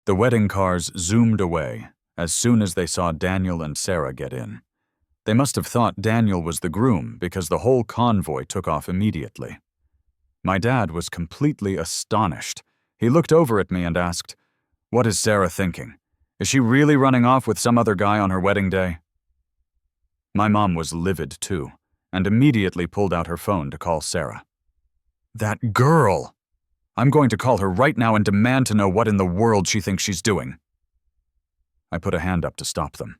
The wedding cars zoomed away as soon as they saw Daniel and Sarah get in. They must have thought Daniel was the groom because the whole convoy took off immediately. My dad was completely astonished. He looked over at me and asked, "What is Sarah thinking? Is she really running off with some other guy on her wedding day?" My mom was livid too, and immediately pulled out her phone to call Sarah. "That girl! I'm going to call her right now and demand to know what in the world she thinks she's doing." I put a hand up to stop them.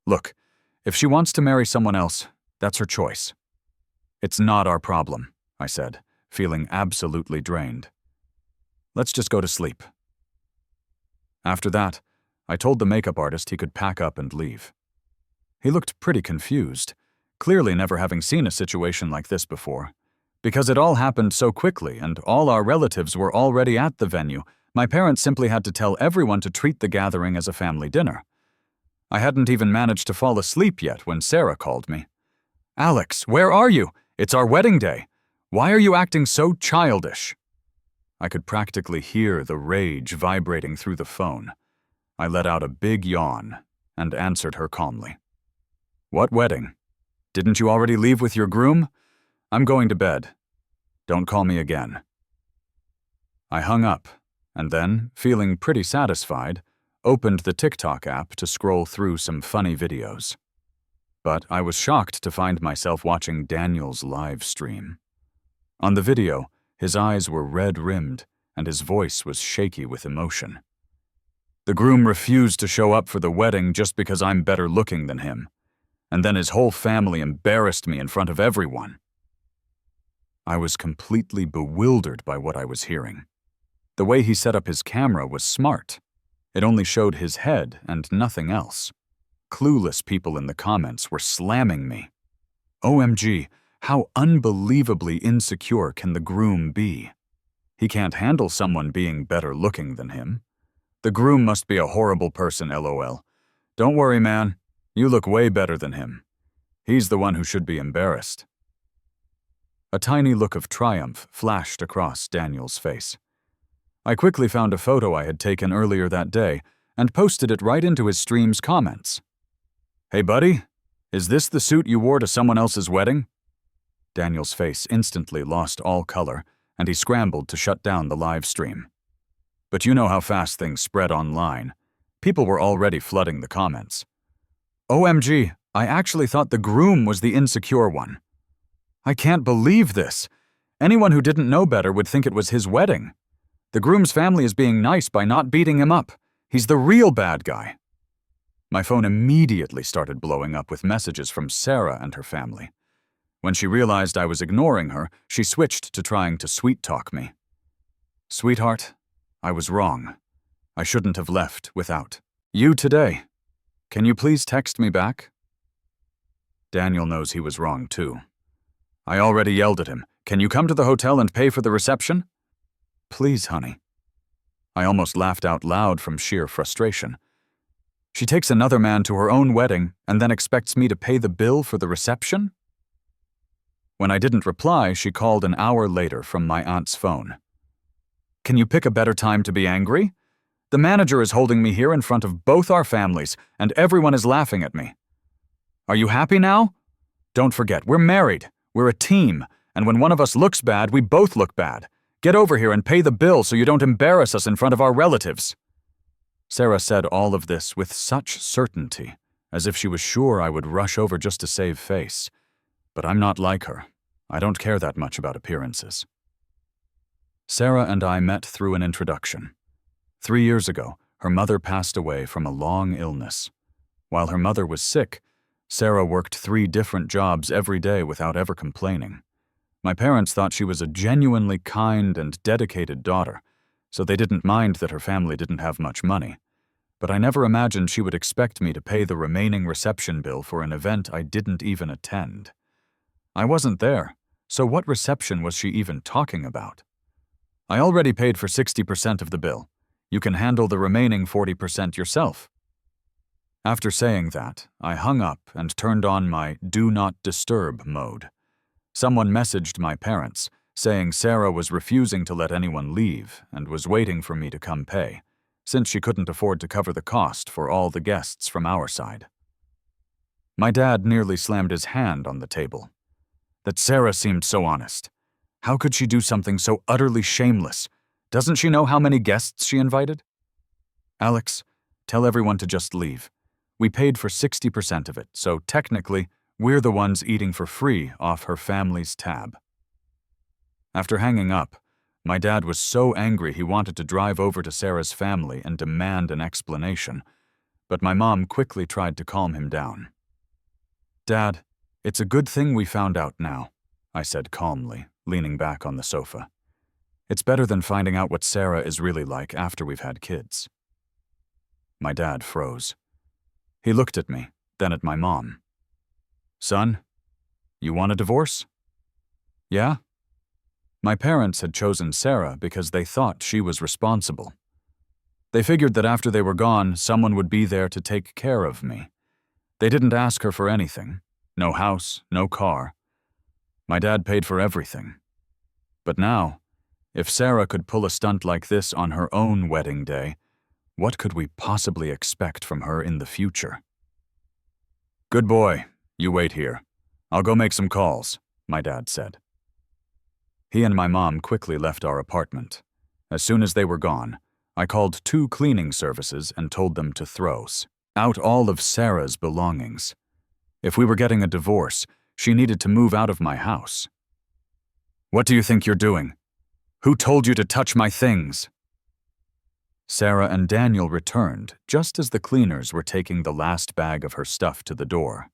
"Look, if she wants to marry someone else, that's her choice. It's not our problem," I said, feeling absolutely drained. "Let's just go to sleep." After that, I told the makeup artist he could pack up and leave. He looked pretty confused, clearly never having seen a situation like this before. Because it all happened so quickly and all our relatives were already at the venue, my parents simply had to tell everyone to treat the gathering as a family dinner. I hadn't even managed to fall asleep yet when Sarah called me. "Alex, where are you? It's our wedding day. Why are you acting so childish?" I could practically hear the rage vibrating through the phone. I let out a big yawn and answered her calmly. "What wedding? Didn't you already leave with your groom? I'm going to bed. Don't call me again." I hung up, and then, feeling pretty satisfied, opened the TikTok app to scroll through some funny videos. But I was shocked to find myself watching Daniel's live stream. On the video, his eyes were red-rimmed, and his voice was shaky with emotion. The groom refused to show up for the wedding just because I'm better looking than him, and then his whole family embarrassed me in front of everyone. I was completely bewildered by what I was hearing. The way he set up his camera was smart. It only showed his head and nothing else. Clueless people in the comments were slamming me. OMG, how unbelievably insecure can the groom be? He can't handle someone being better looking than him. The groom must be a horrible person, LOL. Don't worry, man. You look way better than him. He's the one who should be embarrassed. A tiny look of triumph flashed across Daniel's face. I quickly found a photo I had taken earlier that day and posted it right into his stream's comments. "Hey buddy, is this the suit you wore to someone else's wedding?" Daniel's face instantly lost all color, and he scrambled to shut down the live stream. But you know how fast things spread online. People were already flooding the comments. "OMG, I actually thought the groom was the insecure one. I can't believe this. Anyone who didn't know better would think it was his wedding. The groom's family is being nice by not beating him up. He's the real bad guy." My phone immediately started blowing up with messages from Sarah and her family. When she realized I was ignoring her, she switched to trying to sweet-talk me. "Sweetheart, I was wrong. I shouldn't have left without you today. Can you please text me back?" Daniel knows he was wrong too. I already yelled at him, "Can you come to the hotel and pay for the reception?" "Please, honey." I almost laughed out loud from sheer frustration. She takes another man to her own wedding and then expects me to pay the bill for the reception? When I didn't reply, she called an hour later from my aunt's phone. "Can you pick a better time to be angry? The manager is holding me here in front of both our families, and everyone is laughing at me. Are you happy now? Don't forget, we're married, we're a team, and when one of us looks bad, we both look bad. Get over here and pay the bill so you don't embarrass us in front of our relatives." Sarah said all of this with such certainty, as if she was sure I would rush over just to save face. But I'm not like her. I don't care that much about appearances. Sarah and I met through an introduction. 3 years ago, her mother passed away from a long illness. While her mother was sick, Sarah worked 3 different jobs every day without ever complaining. My parents thought she was a genuinely kind and dedicated daughter, so they didn't mind that her family didn't have much money. But I never imagined she would expect me to pay the remaining reception bill for an event I didn't even attend. I wasn't there, so what reception was she even talking about? "I already paid for 60% of the bill. You can handle the remaining 40% yourself." After saying that, I hung up and turned on my Do Not Disturb mode. Someone messaged my parents, saying Sarah was refusing to let anyone leave and was waiting for me to come pay, since she couldn't afford to cover the cost for all the guests from our side. My dad nearly slammed his hand on the table. That Sarah seemed so honest. How could she do something so utterly shameless? Doesn't she know how many guests she invited? Alex, tell everyone to just leave. We paid for 60% of it, so technically, we're the ones eating for free off her family's tab. After hanging up, my dad was so angry he wanted to drive over to Sarah's family and demand an explanation, but my mom quickly tried to calm him down. Dad, it's a good thing we found out now, I said calmly, leaning back on the sofa. It's better than finding out what Sarah is really like after we've had kids. My dad froze. He looked at me, then at my mom. Son, you want a divorce? Yeah? My parents had chosen Sarah because they thought she was responsible. They figured that after they were gone, someone would be there to take care of me. They didn't ask her for anything. No house, no car. My dad paid for everything. But now, if Sarah could pull a stunt like this on her own wedding day, what could we possibly expect from her in the future? Good boy, you wait here. I'll go make some calls, my dad said. He and my mom quickly left our apartment. As soon as they were gone, I called 2 cleaning services and told them to throw out all of Sarah's belongings. If we were getting a divorce, she needed to move out of my house. What do you think you're doing? Who told you to touch my things? Sarah and Daniel returned just as the cleaners were taking the last bag of her stuff to the door.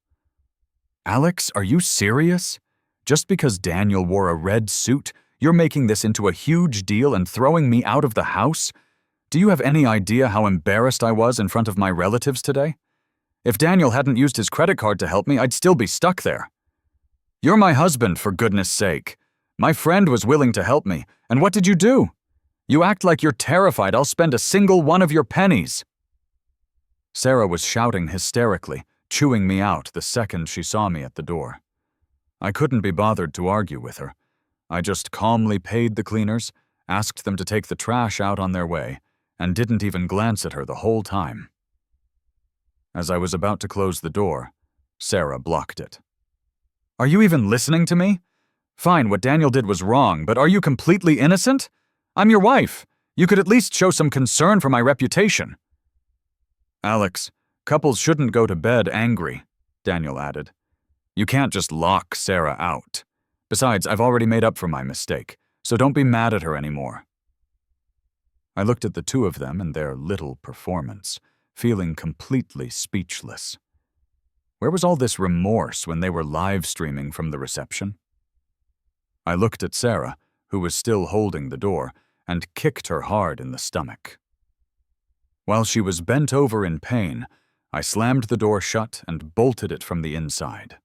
Alex, are you serious? Just because Daniel wore a red suit, you're making this into a huge deal and throwing me out of the house? Do you have any idea how embarrassed I was in front of my relatives today? If Daniel hadn't used his credit card to help me, I'd still be stuck there. You're my husband, for goodness sake. My friend was willing to help me, and what did you do? You act like you're terrified I'll spend a single one of your pennies. Sarah was shouting hysterically, chewing me out the second she saw me at the door. I couldn't be bothered to argue with her. I just calmly paid the cleaners, asked them to take the trash out on their way, and didn't even glance at her the whole time. As I was about to close the door, Sarah blocked it. Are you even listening to me? Fine, what Daniel did was wrong, but are you completely innocent? I'm your wife. You could at least show some concern for my reputation. Alex, couples shouldn't go to bed angry, Daniel added. You can't just lock Sarah out. Besides, I've already made up for my mistake, so don't be mad at her anymore. I looked at the 2 of them and their little performance, feeling completely speechless. Where was all this remorse when they were live streaming from the reception? I looked at Sarah, who was still holding the door, and kicked her hard in the stomach. While she was bent over in pain, I slammed the door shut and bolted it from the inside.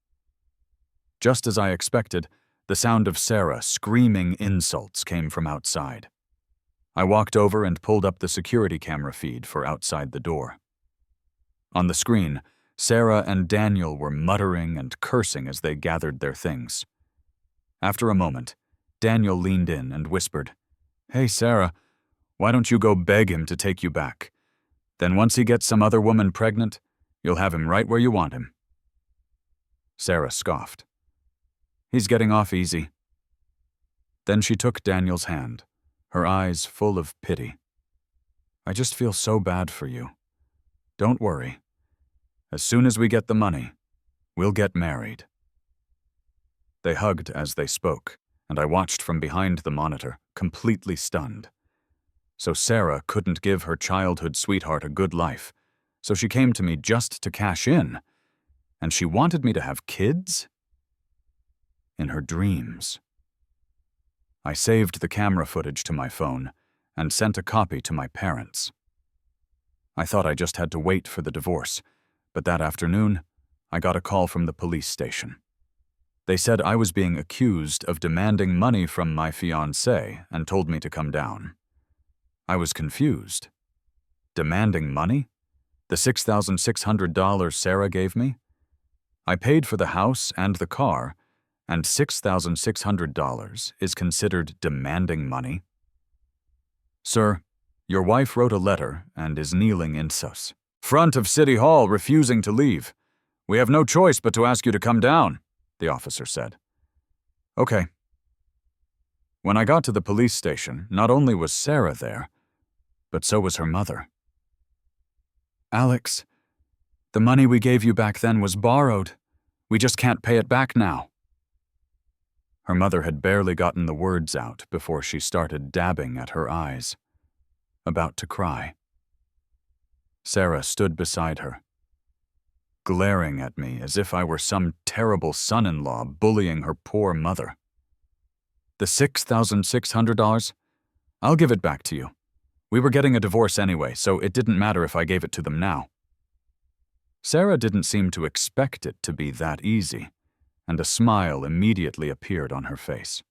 Just as I expected, the sound of Sarah screaming insults came from outside. I walked over and pulled up the security camera feed for outside the door. On the screen, Sarah and Daniel were muttering and cursing as they gathered their things. After a moment, Daniel leaned in and whispered, Hey, Sarah, why don't you go beg him to take you back? Then once he gets some other woman pregnant, you'll have him right where you want him. Sarah scoffed. He's getting off easy. Then she took Daniel's hand, her eyes full of pity. I just feel so bad for you. Don't worry. As soon as we get the money, we'll get married. They hugged as they spoke, and I watched from behind the monitor, completely stunned. So Sarah couldn't give her childhood sweetheart a good life, so she came to me just to cash in, and she wanted me to have kids? In her dreams. I saved the camera footage to my phone and sent a copy to my parents. I thought I just had to wait for the divorce, but that afternoon, I got a call from the police station. They said I was being accused of demanding money from my fiancé and told me to come down. I was confused. Demanding money? The $6,600 Sarah gave me? I paid for the house and the car, and $6,600 is considered demanding money? Sir, Your wife wrote a letter and is kneeling in sus. Front of City Hall, refusing to leave. We have no choice but to ask you to come down, the officer said. Okay. When I got to the police station, not only was Sarah there, but so was her mother. Alex, the money we gave you back then was borrowed. We just can't pay it back now. Her mother had barely gotten the words out before she started dabbing at her eyes, about to cry. Sarah stood beside her, glaring at me as if I were some terrible son-in-law bullying her poor mother. The $6,600? I'll give it back to you. We were getting a divorce anyway, so it didn't matter if I gave it to them now. Sarah didn't seem to expect it to be that easy, and a smile immediately appeared on her face.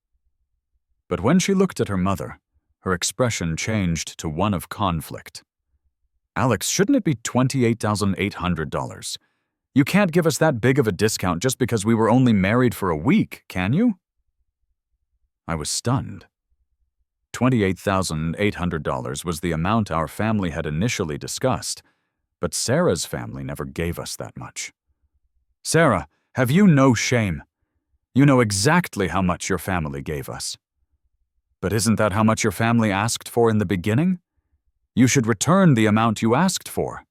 But when she looked at her mother, her expression changed to one of conflict. Alex, shouldn't it be $28,800? You can't give us that big of a discount just because we were only married for a week, can you? I was stunned. $28,800 was the amount our family had initially discussed, but Sarah's family never gave us that much. Sarah, have you no shame? You know exactly how much your family gave us. But isn't that how much your family asked for in the beginning? You should return the amount you asked for.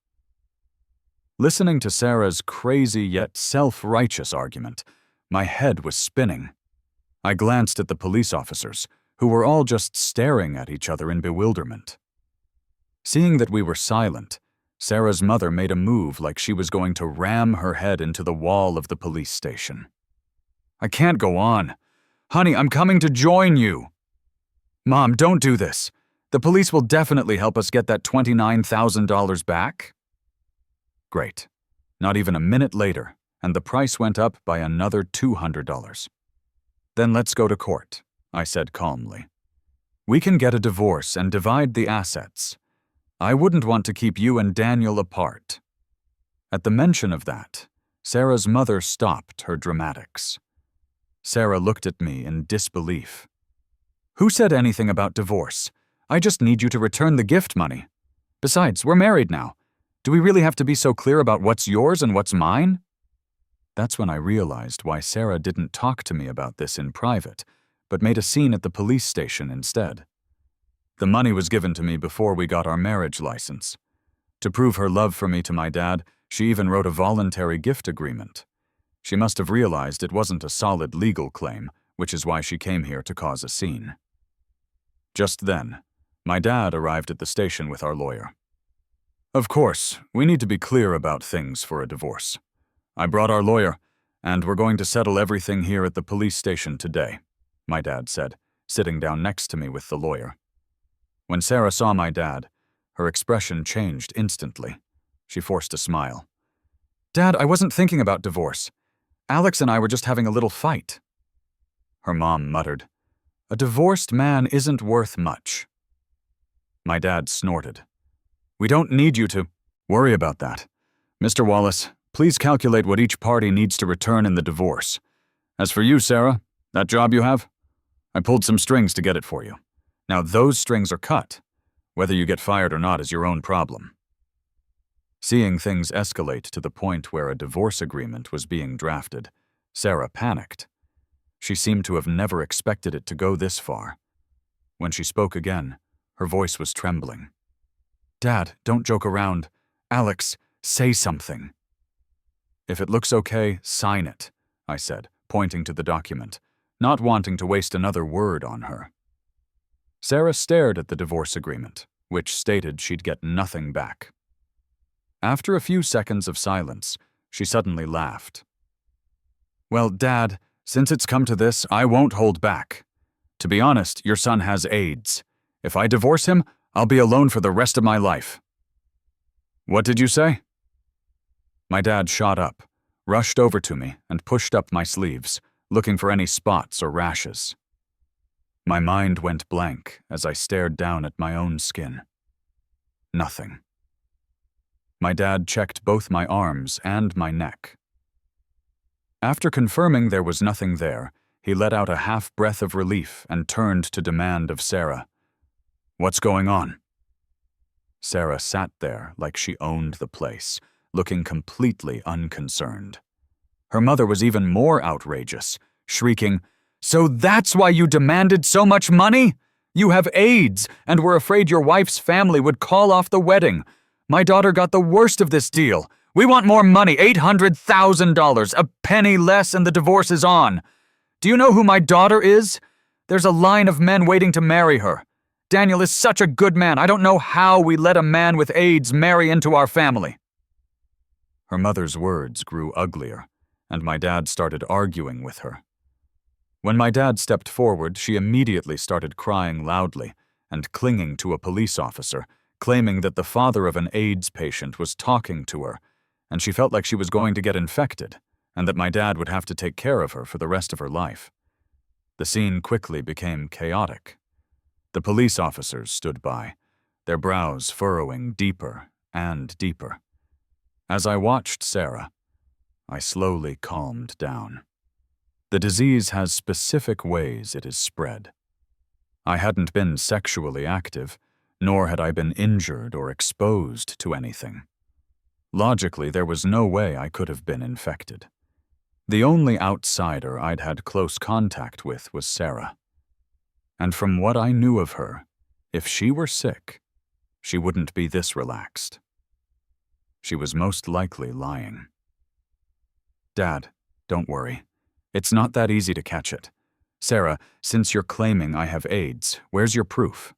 Listening to Sarah's crazy yet self-righteous argument, my head was spinning. I glanced at the police officers, who were all just staring at each other in bewilderment. Seeing that we were silent, Sarah's mother made a move like she was going to ram her head into the wall of the police station. I can't go on. Honey, I'm coming to join you. Mom, don't do this. The police will definitely help us get that $29,000 back. Great. Not even a minute later, and the price went up by another $200. Then let's go to court, I said calmly. We can get a divorce and divide the assets. I wouldn't want to keep you and Daniel apart. At the mention of that, Sarah's mother stopped her dramatics. Sarah looked at me in disbelief. Who said anything about divorce? I just need you to return the gift money. Besides, we're married now. Do we really have to be so clear about what's yours and what's mine? That's when I realized why Sarah didn't talk to me about this in private, but made a scene at the police station instead. The money was given to me before we got our marriage license. To prove her love for me to my dad, she even wrote a voluntary gift agreement. She must have realized it wasn't a solid legal claim, which is why she came here to cause a scene. Just then, my dad arrived at the station with our lawyer. Of course, we need to be clear about things for a divorce. I brought our lawyer, and we're going to settle everything here at the police station today, my dad said, sitting down next to me with the lawyer. When Sarah saw my dad, her expression changed instantly. She forced a smile. Dad, I wasn't thinking about divorce. Alex and I were just having a little fight. Her mom muttered, A divorced man isn't worth much. My dad snorted. We don't need you to worry about that. Mr. Wallace, please calculate what each party needs to return in the divorce. As for you, Sarah, that job you have, I pulled some strings to get it for you. Now those strings are cut. Whether you get fired or not is your own problem. Seeing things escalate to the point where a divorce agreement was being drafted, Sarah panicked. She seemed to have never expected it to go this far. When she spoke again, her voice was trembling. Dad, don't joke around. Alex, say something. If it looks okay, sign it, I said, pointing to the document, not wanting to waste another word on her. Sarah stared at the divorce agreement, which stated she'd get nothing back. After a few seconds of silence, she suddenly laughed. Well, Dad, since it's come to this, I won't hold back. To be honest, your son has AIDS. If I divorce him, I'll be alone for the rest of my life. What did you say? My dad shot up, rushed over to me, and pushed up my sleeves, looking for any spots or rashes. My mind went blank as I stared down at my own skin. Nothing. My dad checked both my arms and my neck. After confirming there was nothing there, he let out a half-breath of relief and turned to demand of Sarah, What's going on? Sarah sat there like she owned the place, looking completely unconcerned. Her mother was even more outrageous, shrieking, "So that's why you demanded so much money? You have AIDS and were afraid your wife's family would call off the wedding. My daughter got the worst of this deal. We want more money, $800,000, a penny less and the divorce is on. Do you know who my daughter is? There's a line of men waiting to marry her. Daniel is such a good man. I don't know how we let a man with AIDS marry into our family." Her mother's words grew uglier, and my dad started arguing with her. When my dad stepped forward, she immediately started crying loudly and clinging to a police officer, claiming that the father of an AIDS patient was talking to her, and she felt like she was going to get infected, and that my dad would have to take care of her for the rest of her life. The scene quickly became chaotic. The police officers stood by, their brows furrowing deeper and deeper. As I watched Sarah, I slowly calmed down. The disease has specific ways it is spread. I hadn't been sexually active, nor had I been injured or exposed to anything. Logically, there was no way I could have been infected. The only outsider I'd had close contact with was Sarah. And from what I knew of her, if she were sick, she wouldn't be this relaxed. She was most likely lying. "Dad, don't worry. It's not that easy to catch it. Sarah, since you're claiming I have AIDS, where's your proof?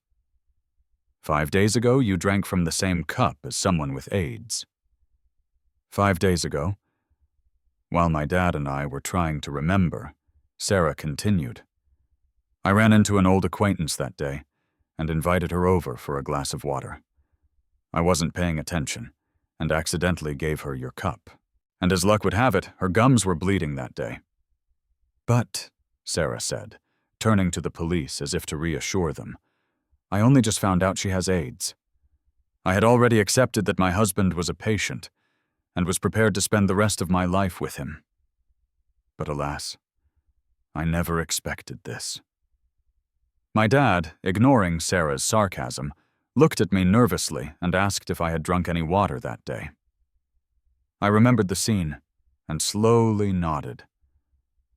5 days ago, you drank from the same cup as someone with AIDS." 5 days ago, while my dad and I were trying to remember, Sarah continued. "I ran into an old acquaintance that day and invited her over for a glass of water. I wasn't paying attention and accidentally gave her your cup. And as luck would have it, her gums were bleeding that day." "But," Sarah said, turning to the police as if to reassure them, "I only just found out she has AIDS. I had already accepted that my husband was a patient and was prepared to spend the rest of my life with him. But alas, I never expected this." My dad, ignoring Sarah's sarcasm, looked at me nervously and asked if I had drunk any water that day. I remembered the scene and slowly nodded.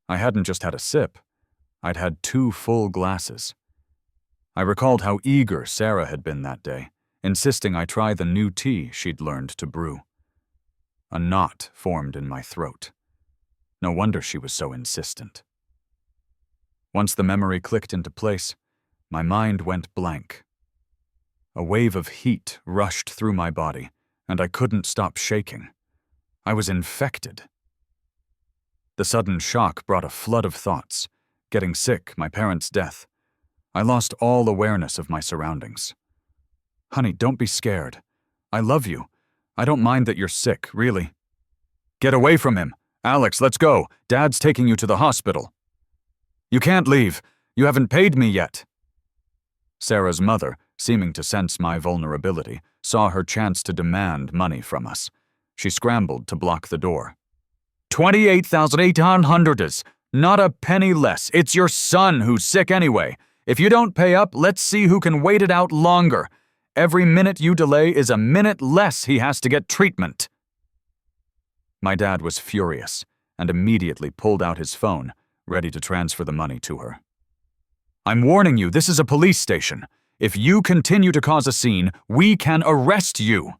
I hadn't just had a sip, I'd had 2 full glasses. I recalled how eager Sarah had been that day, insisting I try the new tea she'd learned to brew. A knot formed in my throat. No wonder she was so insistent. Once the memory clicked into place, my mind went blank. A wave of heat rushed through my body, and I couldn't stop shaking. I was infected. The sudden shock brought a flood of thoughts. Getting sick, my parents' death. I lost all awareness of my surroundings. "Honey, don't be scared. I love you. I don't mind that you're sick, really." "Get away from him. Alex, let's go. Dad's taking you to the hospital." "You can't leave. You haven't paid me yet." Sarah's mother, seeming to sense my vulnerability, saw her chance to demand money from us. She scrambled to block the door. $28,800 is not a penny less. It's your son who's sick anyway. If you don't pay up, let's see who can wait it out longer. Every minute you delay is a minute less he has to get treatment." My dad was furious and immediately pulled out his phone, ready to transfer the money to her. "I'm warning you, this is a police station. If you continue to cause a scene, we can arrest you."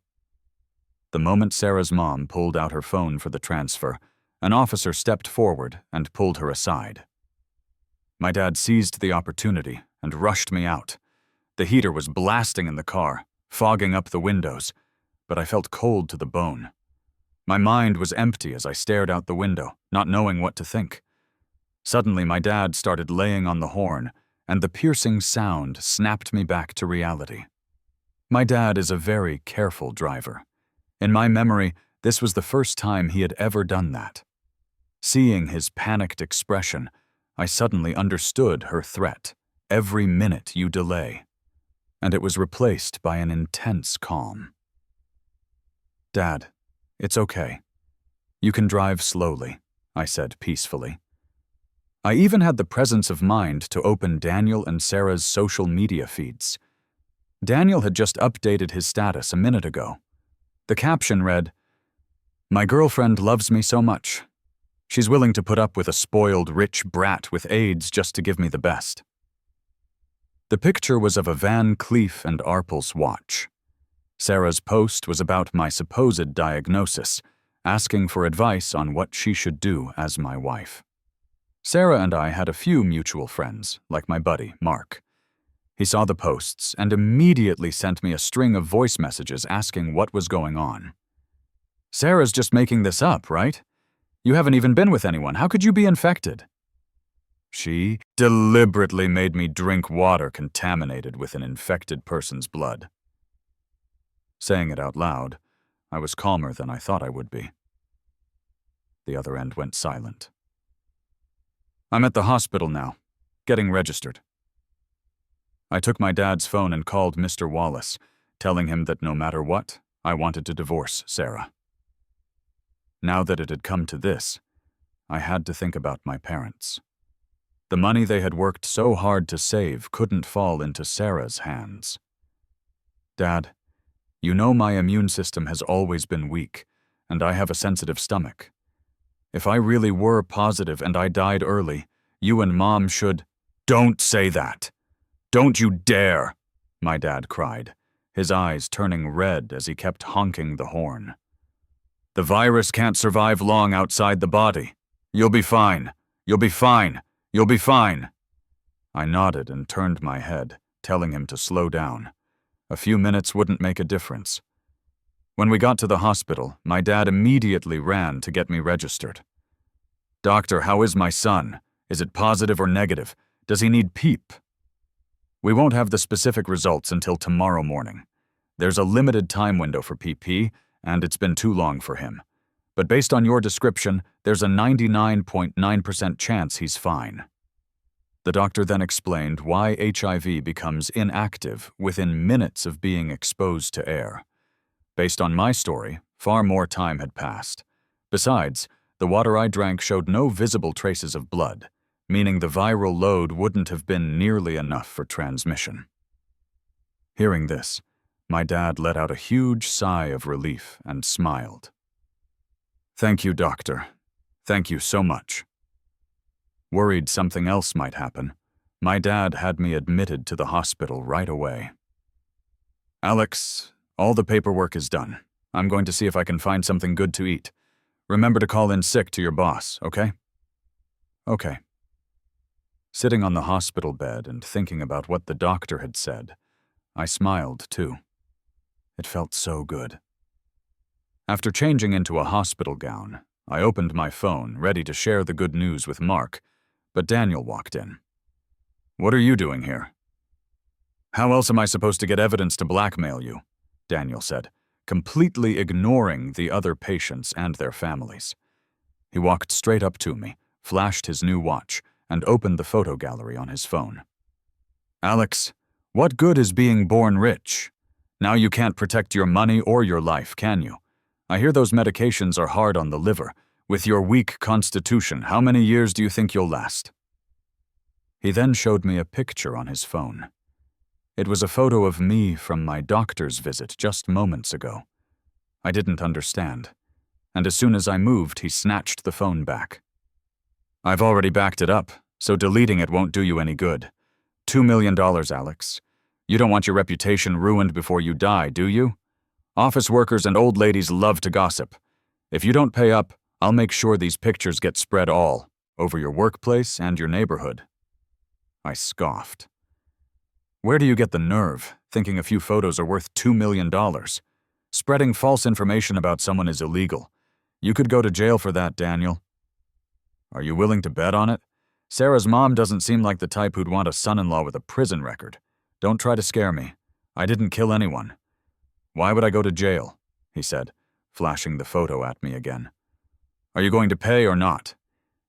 The moment Sarah's mom pulled out her phone for the transfer, an officer stepped forward and pulled her aside. My dad seized the opportunity and rushed me out. The heater was blasting in the car, fogging up the windows, but I felt cold to the bone. My mind was empty as I stared out the window, not knowing what to think. Suddenly, my dad started laying on the horn, and the piercing sound snapped me back to reality. My dad is a very careful driver. In my memory, this was the first time he had ever done that. Seeing his panicked expression, I suddenly understood her threat, "Every minute you delay," and it was replaced by an intense calm. "Dad, it's okay. You can drive slowly," I said peacefully. I even had the presence of mind to open Daniel and Sarah's social media feeds. Daniel had just updated his status a minute ago. The caption read, "My girlfriend loves me so much. She's willing to put up with a spoiled, rich brat with AIDS just to give me the best." The picture was of a Van Cleef & Arpels watch. Sarah's post was about my supposed diagnosis, asking for advice on what she should do as my wife. Sarah and I had a few mutual friends, like my buddy, Mark. He saw the posts and immediately sent me a string of voice messages asking what was going on. "Sarah's just making this up, right? You haven't even been with anyone. How could you be infected?" She deliberately made me drink water contaminated with an infected person's blood. Saying it out loud, I was calmer than I thought I would be. The other end went silent. "I'm at the hospital now, getting registered." I took my dad's phone and called Mr. Wallace, telling him that no matter what, I wanted to divorce Sarah. Now that it had come to this, I had to think about my parents. The money they had worked so hard to save couldn't fall into Sarah's hands. "Dad, you know my immune system has always been weak, and I have a sensitive stomach. If I really were positive and I died early, you and Mom should—" "Don't say that! Don't you dare!" my dad cried, his eyes turning red as he kept honking the horn. "The virus can't survive long outside the body. You'll be fine. You'll be fine. You'll be fine." I nodded and turned my head, telling him to slow down. A few minutes wouldn't make a difference. When we got to the hospital, my dad immediately ran to get me registered. "Doctor, how is my son? Is it positive or negative? Does he need PEEP?" "We won't have the specific results until tomorrow morning. There's a limited time window for PP, and it's been too long for him. But based on your description, there's a 99.9% chance he's fine." The doctor then explained why HIV becomes inactive within minutes of being exposed to air. Based on my story, far more time had passed. Besides, the water I drank showed no visible traces of blood, meaning the viral load wouldn't have been nearly enough for transmission. Hearing this, my dad let out a huge sigh of relief and smiled. "Thank you, doctor. Thank you so much." Worried something else might happen, my dad had me admitted to the hospital right away. "Alex, all the paperwork is done. I'm going to see if I can find something good to eat. Remember to call in sick to your boss, okay?" "Okay." Sitting on the hospital bed and thinking about what the doctor had said, I smiled too. It felt so good. After changing into a hospital gown, I opened my phone, ready to share the good news with Mark, but Daniel walked in. "What are you doing here?" "How else am I supposed to get evidence to blackmail you?" Daniel said, completely ignoring the other patients and their families. He walked straight up to me, flashed his new watch, and opened the photo gallery on his phone. "Alex, what good is being born rich? Now you can't protect your money or your life, can you? I hear those medications are hard on the liver. With your weak constitution, how many years do you think you'll last?" He then showed me a picture on his phone. It was a photo of me from my doctor's visit just moments ago. I didn't understand, and as soon as I moved, he snatched the phone back. "I've already backed it up, so deleting it won't do you any good. $2 million, Alex. You don't want your reputation ruined before you die, do you? Office workers and old ladies love to gossip. If you don't pay up, I'll make sure these pictures get spread all over your workplace and your neighborhood." I scoffed. "Where do you get the nerve, thinking a few photos are worth $2 million? Spreading false information about someone is illegal. You could go to jail for that, Daniel." "Are you willing to bet on it? Sarah's mom doesn't seem like the type who'd want a son-in-law with a prison record. Don't try to scare me. I didn't kill anyone." "Why would I go to jail?" he said, flashing the photo at me again. "Are you going to pay or not?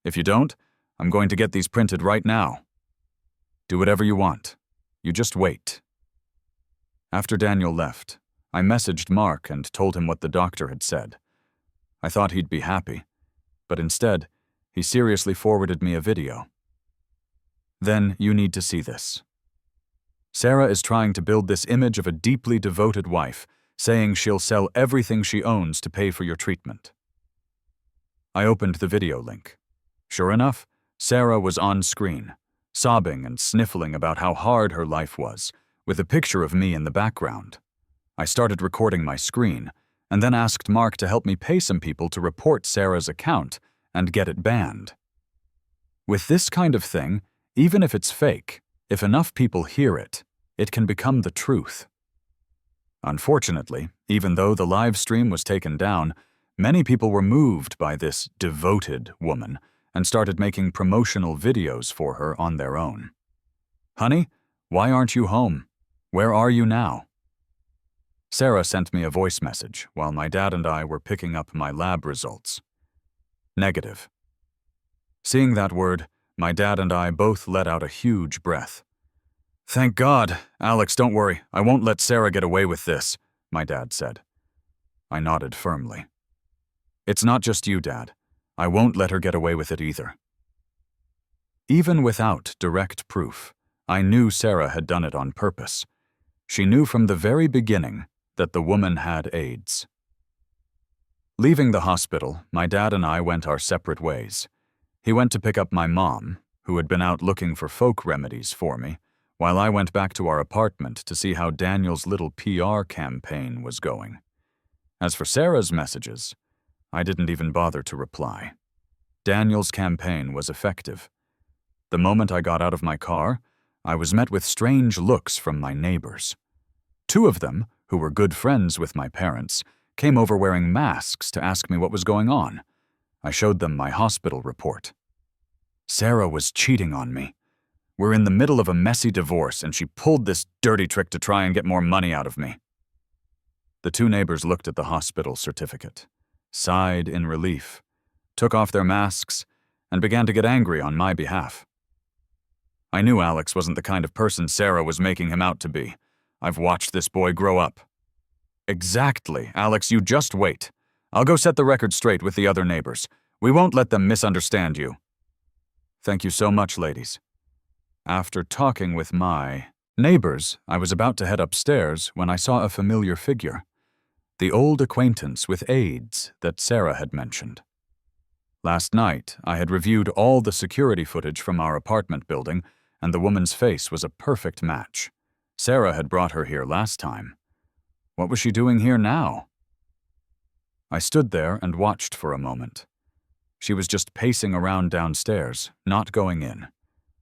If you don't, I'm going to get these printed right now." "Do whatever you want. You just wait." After Daniel left, I messaged Mark and told him what the doctor had said. I thought he'd be happy, but instead, he seriously forwarded me a video. "Then you need to see this." Sarah is trying to build this image of a deeply devoted wife, saying she'll sell everything she owns to pay for your treatment." I opened the video link. Sure enough, Sarah was on screen, sobbing and sniffling about how hard her life was, with a picture of me in the background. I started recording my screen, and then asked Mark to help me pay some people to report Sarah's account and get it banned. With this kind of thing, even if it's fake, if enough people hear it, it can become the truth. Unfortunately, even though the live stream was taken down, many people were moved by this devoted woman and started making promotional videos for her on their own. "Honey, why aren't you home? Where are you now?" Sarah sent me a voice message while my dad and I were picking up my lab results. Negative. Seeing that word, my dad and I both let out a huge breath. "Thank God. Alex, don't worry. I won't let Sarah get away with this," my dad said. I nodded firmly. "It's not just you, Dad. I won't let her get away with it either." Even without direct proof, I knew Sarah had done it on purpose. She knew from the very beginning that the woman had AIDS. Leaving the hospital, my dad and I went our separate ways. He went to pick up my mom, who had been out looking for folk remedies for me, while I went back to our apartment to see how Daniel's little PR campaign was going. As for Sarah's messages, I didn't even bother to reply. Daniel's campaign was effective. The moment I got out of my car, I was met with strange looks from my neighbors. Two of them, who were good friends with my parents, came over wearing masks to ask me what was going on. I showed them my hospital report. Sarah was cheating on me. We're in the middle of a messy divorce, and she pulled this dirty trick to try and get more money out of me. The two neighbors looked at the hospital certificate, sighed in relief, took off their masks, and began to get angry on my behalf. I knew Alex wasn't the kind of person Sarah was making him out to be. I've watched this boy grow up. "Exactly, Alex, you just wait. I'll go set the record straight with the other neighbors. We won't let them misunderstand you." "Thank you so much, ladies." After talking with my neighbors, I was about to head upstairs when I saw a familiar figure. The old acquaintance with AIDS that Sarah had mentioned. Last night, I had reviewed all the security footage from our apartment building, and the woman's face was a perfect match. Sarah had brought her here last time. What was she doing here now? I stood there and watched for a moment. She was just pacing around downstairs, not going in.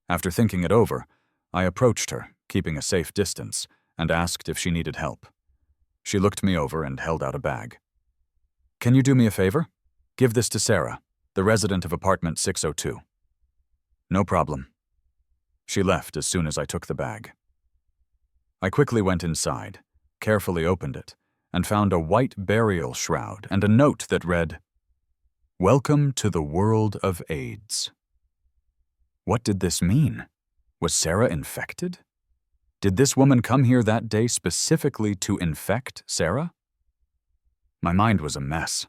After thinking it over, I approached her, keeping a safe distance, and asked if she needed help. She looked me over and held out a bag. "Can you do me a favor? Give this to Sarah, the resident of apartment 602. "No problem." She left as soon as I took the bag. I quickly went inside, carefully opened it, and found a white burial shroud and a note that read, "Welcome to the world of AIDS." What did this mean? Was Sarah infected? Did this woman come here that day specifically to infect Sarah? My mind was a mess.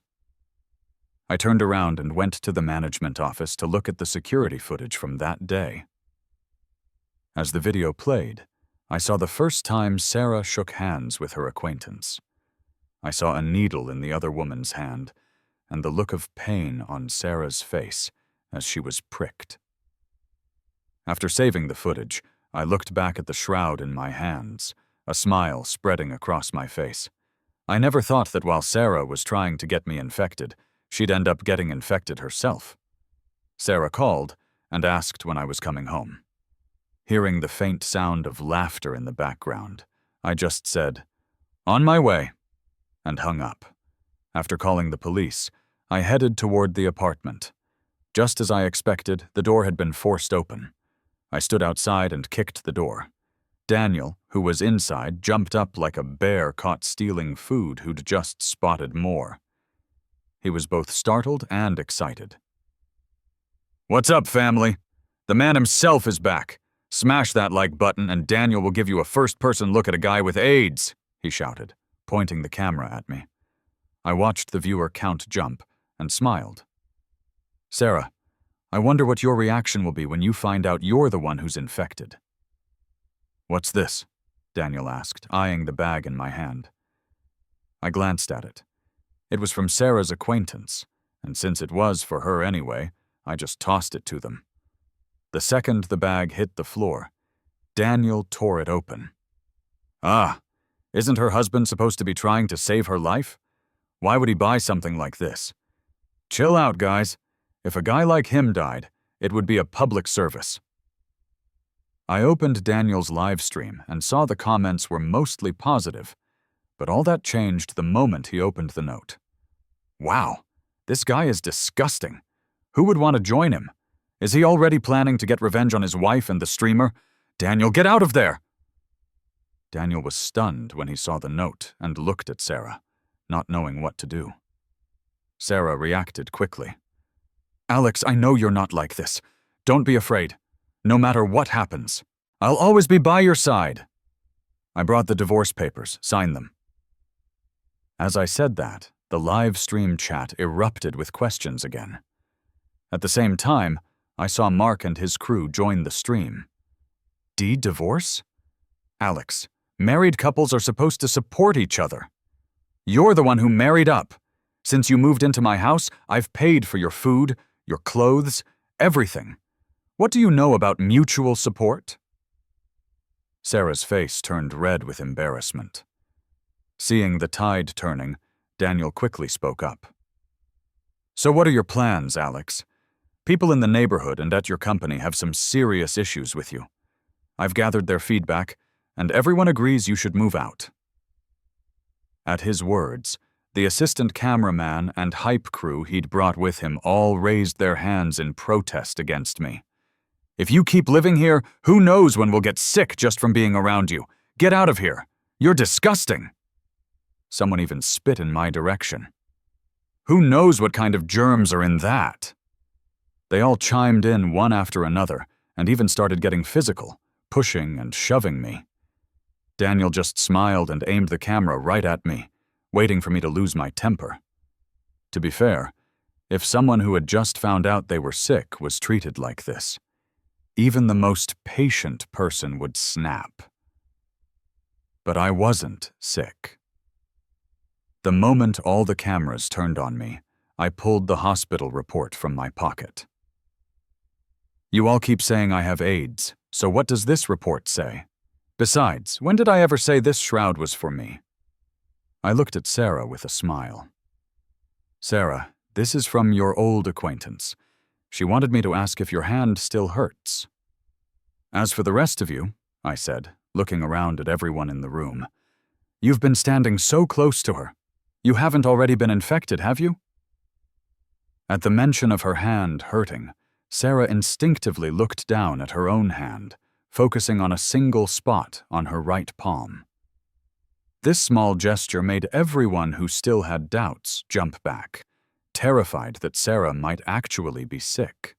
I turned around and went to the management office to look at the security footage from that day. As the video played, I saw the first time Sarah shook hands with her acquaintance. I saw a needle in the other woman's hand, and the look of pain on Sarah's face as she was pricked. After saving the footage, I looked back at the shroud in my hands, a smile spreading across my face. I never thought that while Sarah was trying to get me infected, she'd end up getting infected herself. Sarah called and asked when I was coming home. Hearing the faint sound of laughter in the background, I just said, "On my way," and hung up. After calling the police, I headed toward the apartment. Just as I expected, the door had been forced open. I stood outside and kicked the door. Daniel, who was inside, jumped up like a bear caught stealing food who'd just spotted more. He was both startled and excited. "What's up, family? The man himself is back. Smash that like button and Daniel will give you a first-person look at a guy with AIDS," he shouted, pointing the camera at me. I watched the viewer count jump and smiled. "Sarah, I wonder what your reaction will be when you find out you're the one who's infected." "What's this?" Daniel asked, eyeing the bag in my hand. I glanced at it. It was from Sarah's acquaintance, and since it was for her anyway, I just tossed it to them. The second the bag hit the floor, Daniel tore it open. Ah, isn't her husband supposed to be trying to save her life? Why would he buy something like this? Chill out, guys. If a guy like him died, it would be a public service. I opened Daniel's live stream and saw the comments were mostly positive, but all that changed the moment he opened the note. Wow, this guy is disgusting. Who would want to join him? Is he already planning to get revenge on his wife and the streamer? Daniel, get out of there! Daniel was stunned when he saw the note and looked at Sarah, not knowing what to do. Sarah reacted quickly. Alex, I know you're not like this. Don't be afraid. No matter what happens, I'll always be by your side. I brought the divorce papers, sign them. As I said that, the live stream chat erupted with questions again. At the same time, I saw Mark and his crew join the stream. Divorce? Alex, married couples are supposed to support each other. You're the one who married up. Since you moved into my house, I've paid for your food, your clothes, everything. What do you know about mutual support? Sarah's face turned red with embarrassment. Seeing the tide turning, Daniel quickly spoke up. So what are your plans, Alex? People in the neighborhood and at your company have some serious issues with you. I've gathered their feedback, and everyone agrees you should move out. At his words, the assistant cameraman and hype crew he'd brought with him all raised their hands in protest against me. If you keep living here, who knows when we'll get sick just from being around you. Get out of here. You're disgusting. Someone even spit in my direction. Who knows what kind of germs are in that? They all chimed in one after another and even started getting physical, pushing and shoving me. Daniel just smiled and aimed the camera right at me, waiting for me to lose my temper. To be fair, if someone who had just found out they were sick was treated like this, even the most patient person would snap. But I wasn't sick. The moment all the cameras turned on me, I pulled the hospital report from my pocket. You all keep saying I have AIDS, so what does this report say? Besides, when did I ever say this shroud was for me? I looked at Sarah with a smile. Sarah, this is from your old acquaintance. She wanted me to ask if your hand still hurts. As for the rest of you, I said, looking around at everyone in the room, you've been standing so close to her. You haven't already been infected, have you? At the mention of her hand hurting, Sarah instinctively looked down at her own hand, focusing on a single spot on her right palm. This small gesture made everyone who still had doubts jump back, terrified that Sarah might actually be sick.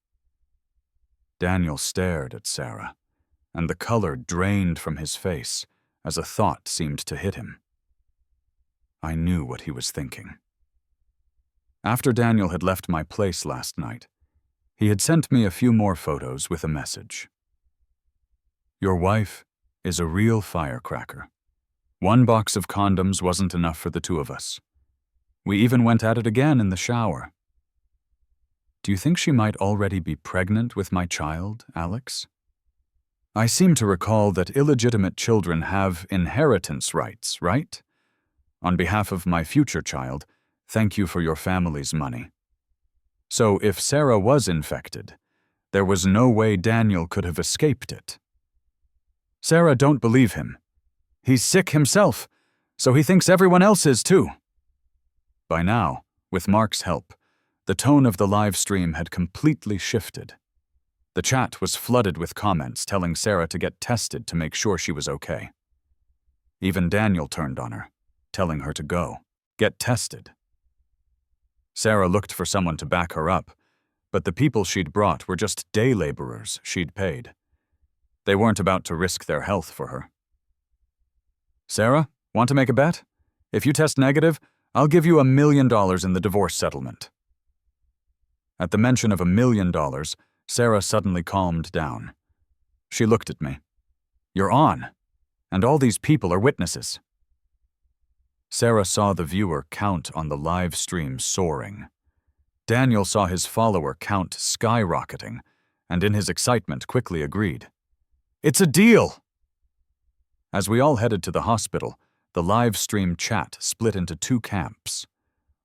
Daniel stared at Sarah, and the color drained from his face as a thought seemed to hit him. I knew what he was thinking. After Daniel had left my place last night, he had sent me a few more photos with a message. Your wife is a real firecracker. One box of condoms wasn't enough for the two of us. We even went at it again in the shower. Do you think she might already be pregnant with my child, Alex? I seem to recall that illegitimate children have inheritance rights, right? On behalf of my future child, thank you for your family's money. So if Sarah was infected, there was no way Daniel could have escaped it. Sarah, don't believe him. He's sick himself, so he thinks everyone else is too. By now, with Mark's help, the tone of the live stream had completely shifted. The chat was flooded with comments telling Sarah to get tested to make sure she was okay. Even Daniel turned on her, telling her to go, get tested. Sarah looked for someone to back her up, but the people she'd brought were just day laborers she'd paid. They weren't about to risk their health for her. Sarah, want to make a bet? If you test negative, I'll give you $1 million in the divorce settlement. At the mention of $1 million, Sarah suddenly calmed down. She looked at me. You're on. And all these people are witnesses. Sarah saw the viewer count on the live stream soaring. Daniel saw his follower count skyrocketing, and in his excitement quickly agreed. It's a deal! As we all headed to the hospital, the live stream chat split into two camps.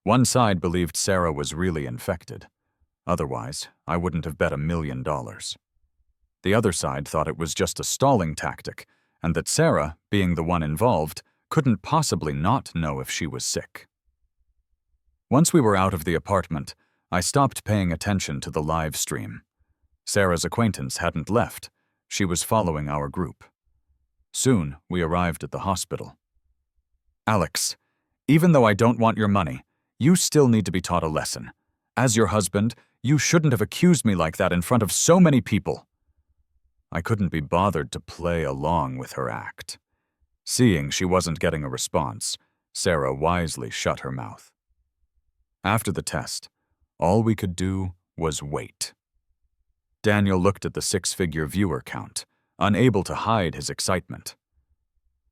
One side believed Sarah was really infected. Otherwise, I wouldn't have bet $1 million. The other side thought it was just a stalling tactic, and that Sarah, being the one involved, couldn't possibly not know if she was sick. Once we were out of the apartment, I stopped paying attention to the live stream. Sarah's acquaintance hadn't left. She was following our group. Soon, we arrived at the hospital. Alex, even though I don't want your money, you still need to be taught a lesson. As your husband, you shouldn't have accused me like that in front of so many people. I couldn't be bothered to play along with her act. Seeing she wasn't getting a response, Sarah wisely shut her mouth. After the test, all we could do was wait. Daniel looked at the 6-figure viewer count, unable to hide his excitement.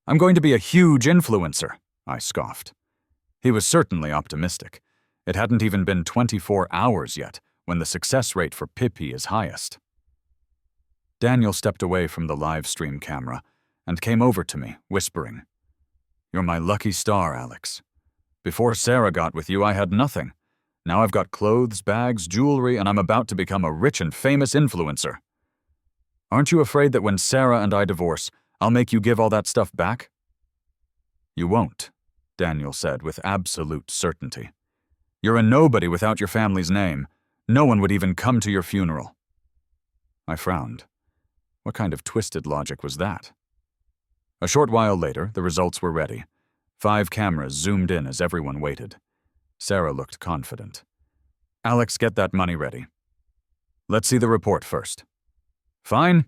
I'm going to be a huge influencer, I scoffed. He was certainly optimistic. It hadn't even been 24 hours yet when the success rate for Pippi is highest. Daniel stepped away from the live stream camera and came over to me, whispering, You're my lucky star, Alex. Before Sarah got with you, I had nothing. Now I've got clothes, bags, jewelry, and I'm about to become a rich and famous influencer. Aren't you afraid that when Sarah and I divorce, I'll make you give all that stuff back? You won't, Daniel said with absolute certainty. You're a nobody without your family's name. No one would even come to your funeral. I frowned. What kind of twisted logic was that? A short while later, the results were ready. 5 cameras zoomed in as everyone waited. Sarah looked confident. Alex, get that money ready. Let's see the report first. Fine.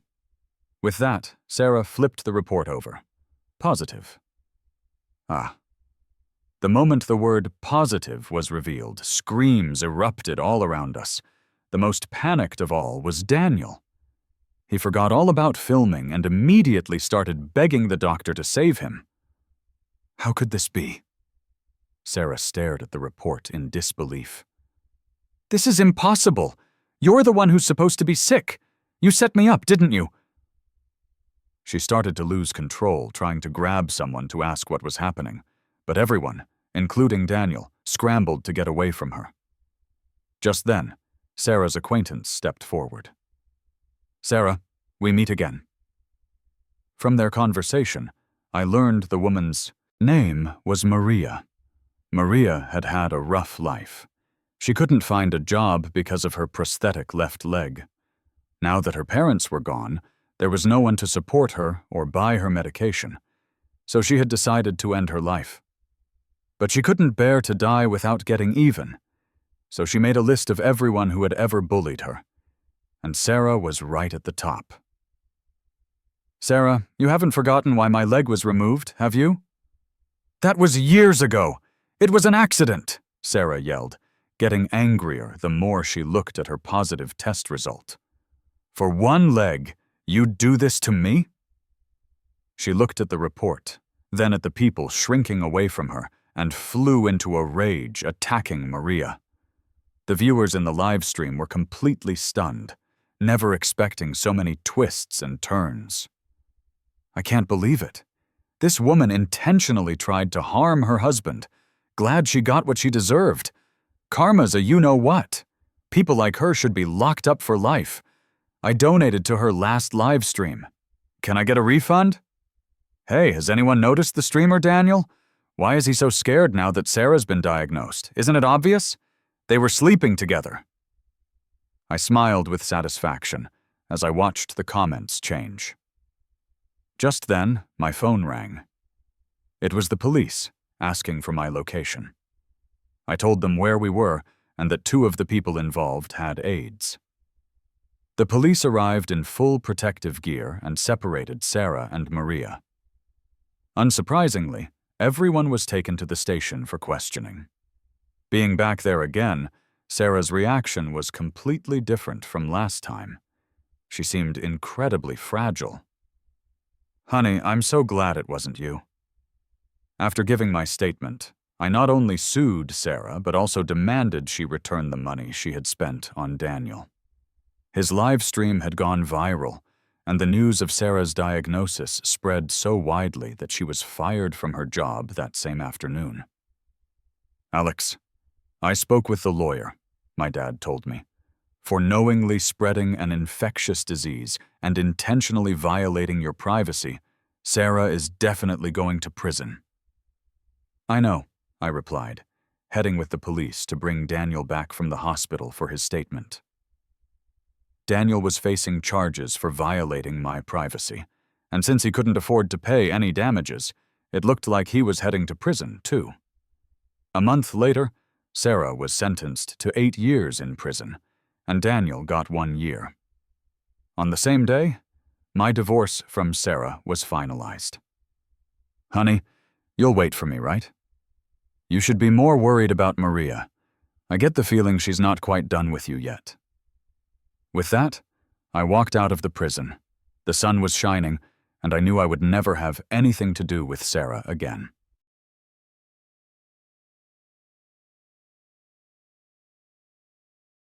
With that, Sarah flipped the report over. Positive. Ah. The moment the word positive was revealed, screams erupted all around us. The most panicked of all was Daniel. He forgot all about filming and immediately started begging the doctor to save him. How could this be? Sarah stared at the report in disbelief. This is impossible. You're the one who's supposed to be sick. You set me up, didn't you? She started to lose control, trying to grab someone to ask what was happening, but everyone, including Daniel, scrambled to get away from her. Just then, Sarah's acquaintance stepped forward. Sarah, we meet again. From their conversation, I learned the woman's name was Maria. Maria had had a rough life. She couldn't find a job because of her prosthetic left leg. Now that her parents were gone, there was no one to support her or buy her medication, so she had decided to end her life. But she couldn't bear to die without getting even, so she made a list of everyone who had ever bullied her. And Sarah was right at the top. Sarah, you haven't forgotten why my leg was removed, have you? That was years ago. It was an accident, Sarah yelled, getting angrier the more she looked at her positive test result. For one leg, you'd do this to me? She looked at the report, then at the people shrinking away from her, and flew into a rage, attacking Maria. The viewers in the live stream were completely stunned, never expecting so many twists and turns. I can't believe it. This woman intentionally tried to harm her husband. Glad she got what she deserved. Karma's a you-know-what. People like her should be locked up for life. I donated to her last live stream. Can I get a refund? Hey, has anyone noticed the streamer, Daniel? Why is he so scared now that Sarah's been diagnosed? Isn't it obvious? They were sleeping together. I smiled with satisfaction as I watched the comments change. Just then, my phone rang. It was the police, asking for my location. I told them where we were and that 2 of the people involved had AIDS. The police arrived in full protective gear and separated Sarah and Maria. Unsurprisingly, everyone was taken to the station for questioning. Being back there again, Sarah's reaction was completely different from last time. She seemed incredibly fragile. Honey, I'm so glad it wasn't you. After giving my statement, I not only sued Sarah, but also demanded she return the money she had spent on Daniel. His live stream had gone viral, and the news of Sarah's diagnosis spread so widely that she was fired from her job that same afternoon. Alex, I spoke with the lawyer, my dad told me. For knowingly spreading an infectious disease and intentionally violating your privacy, Sarah is definitely going to prison. I know, I replied, heading with the police to bring Daniel back from the hospital for his statement. Daniel was facing charges for violating my privacy, and since he couldn't afford to pay any damages, it looked like he was heading to prison, too. A month later, Sarah was sentenced to 8 years in prison, and Daniel got 1 year. On the same day, my divorce from Sarah was finalized. Honey, you'll wait for me, right? You should be more worried about Maria. I get the feeling she's not quite done with you yet. With that, I walked out of the prison. The sun was shining, and I knew I would never have anything to do with Sarah again.